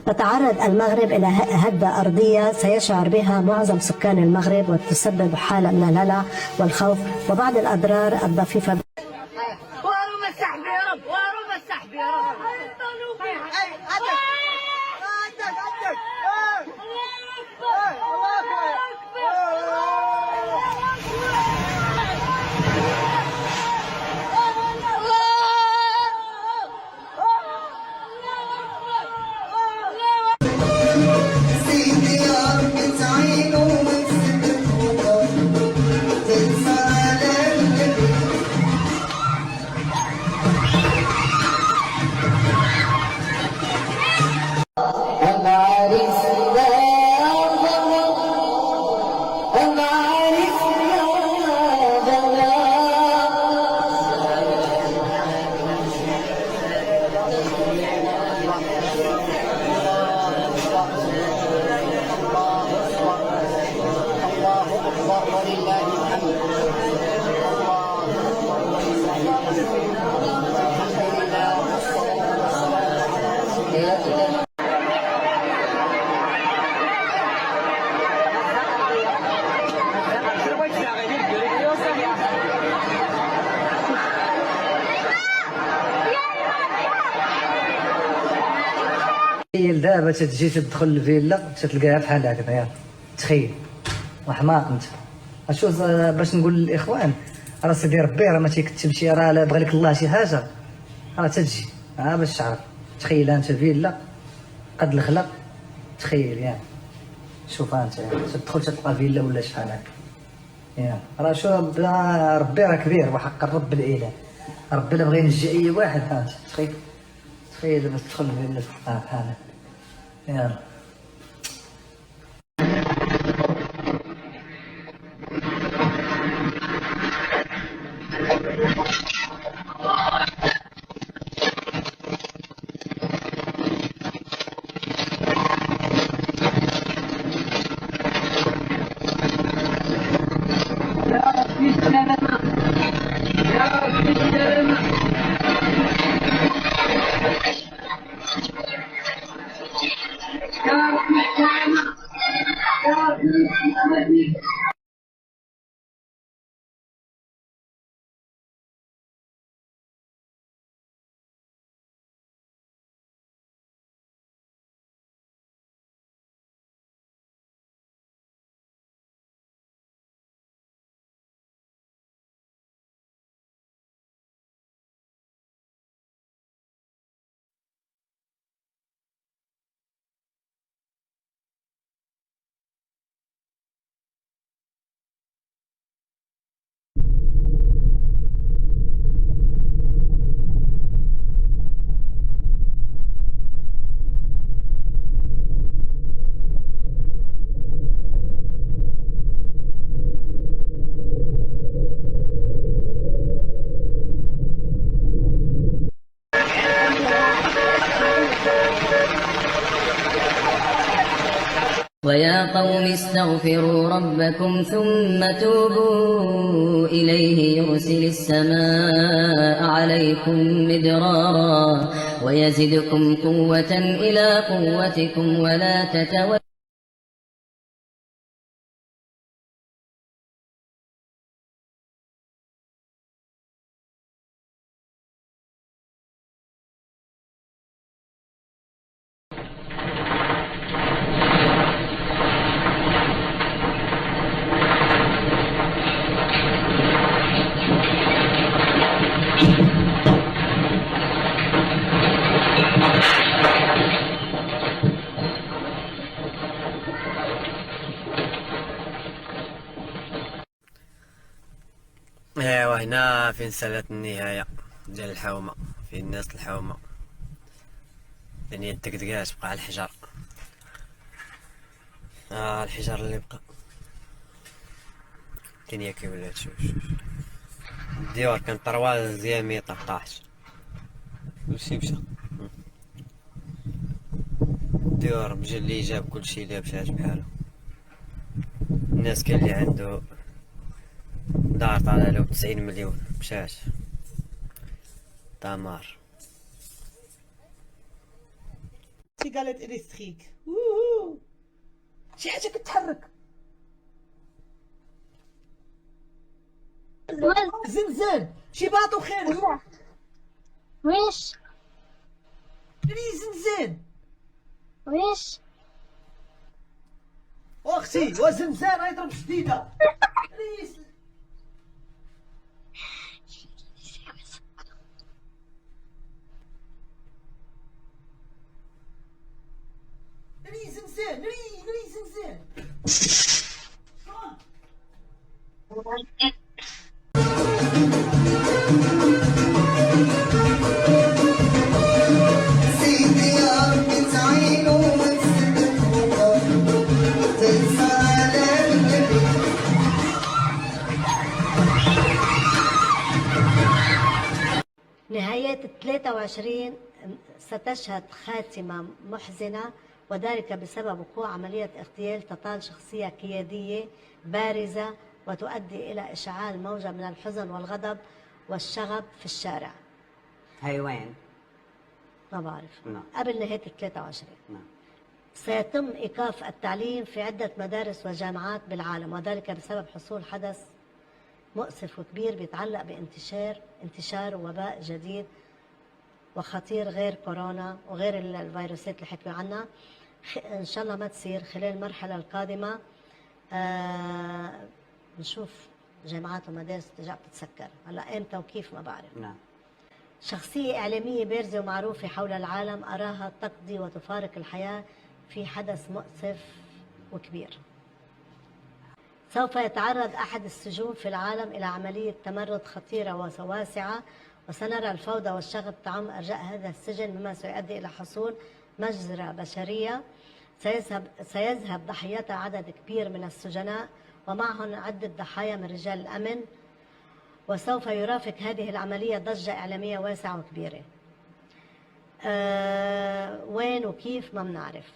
تتعرض المغرب إلى هدة أرضية سيشعر بها معظم سكان المغرب، وتسبب حالة من الهلع والخوف وبعض الأضرار الضفيفة. وارم السحب يا رب، وارم السحب يا رب. تخيل دابا تجي تدخل الفيلا تلقاها بحال هكذا، تخيل وحماق انت. اشو باش نقول للاخوان، راه سيدي ربي راه ما تيكتب شي، راه بغى لك الله شي حاجه راه تجي باش تعرف. تخيل انت فيلا قد الخلا، تخيل شوف انت تدخل تلقى فيلا ولا شحال هكا راه شو ربي راه كبير وحق الرب الاله. ربي لا بغى ينجي اي واحد انت تخيل دابا تدخل فيلا تلقاها بحال هكا. ويا قوم استغفروا ربكم ثم توبوا إليه يرسل السماء عليكم مدرارا ويزدكم قوة إلى قوتكم ولا تتولوا ايوا هنا فين سالت النهاية ديال الحومة، فين الناس الحومة الدنيا الدقدقات بقى الحجر. الحجر اللي بقى الدنيا كي ولات. شوف الديور كان طرواز ديال ميطة طاحت وشي الديور مجا اللي جاب كلشي لابسات بحالو. الناس كان اللي عنده دار طالع له 90 مليون مشات دمار. شي قالت إليستريك. ووهو. شي حاجة كتحرك. زنزان. شي باطو خارج. ويش زنزان. ويش واختي وزنزان غيضرب شديدة. زنزان نري زنزان. سيدي يا ربي تعينه وتسد الخطى تنسى على النبي. نهاية 23 ستشهد خاتمة محزنة، وذلك بسبب وقوع عملية اغتيال تطال شخصية قيادية بارزة وتؤدي إلى إشعال موجة من الحزن والغضب والشغب في الشارع. هاي وين؟ ما بعرف. نعم. قبل نهاية 23 نعم. سيتم إيقاف التعليم في عدة مدارس وجامعات بالعالم، وذلك بسبب حصول حدث مؤسف وكبير بيتعلق بانتشار وباء جديد وخطير غير كورونا وغير الفيروسات اللي حكوا عنها. ان شاء الله ما تصير خلال المرحله القادمه. نشوف جامعات ومدارس ترجع تتسكر. هلا امتى وكيف ما بعرف. نعم. شخصيه اعلاميه بارزه ومعروفه حول العالم اراها تقضي وتفارق الحياه في حدث مؤسف وكبير. سوف يتعرض أحد السجون في العالم إلى عملية تمرد خطيرة وواسعة، وسنرى الفوضى والشغب تعم أرجاء هذا السجن، مما سيؤدي إلى حصول مجزرة بشرية سيذهب ضحيتها عدد كبير من السجناء، ومعهم عدة ضحايا من رجال الأمن، وسوف يرافق هذه العملية ضجة إعلامية واسعة وكبيرة. وين وكيف ما بنعرف.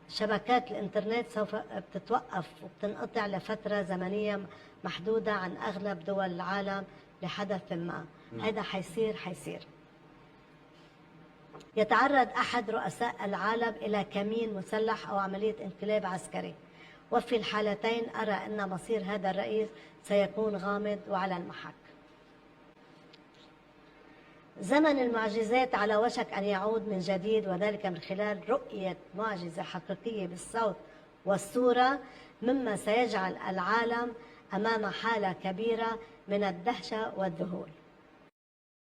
شبكات الانترنت سوف بتتوقف وبتنقطع لفترة زمنية محدودة عن أغلب دول العالم لحدث ما. هذا حيصير. يتعرض أحد رؤساء العالم إلى كمين مسلح أو عملية انقلاب عسكري، وفي الحالتين أرى أن مصير هذا الرئيس سيكون غامض وعلى المحك. زمن المعجزات على وشك أن يعود من جديد، وذلك من خلال رؤية معجزة حقيقية بالصوت والصورة، مما سيجعل العالم أمام حالة كبيرة من الدهشة والذهول.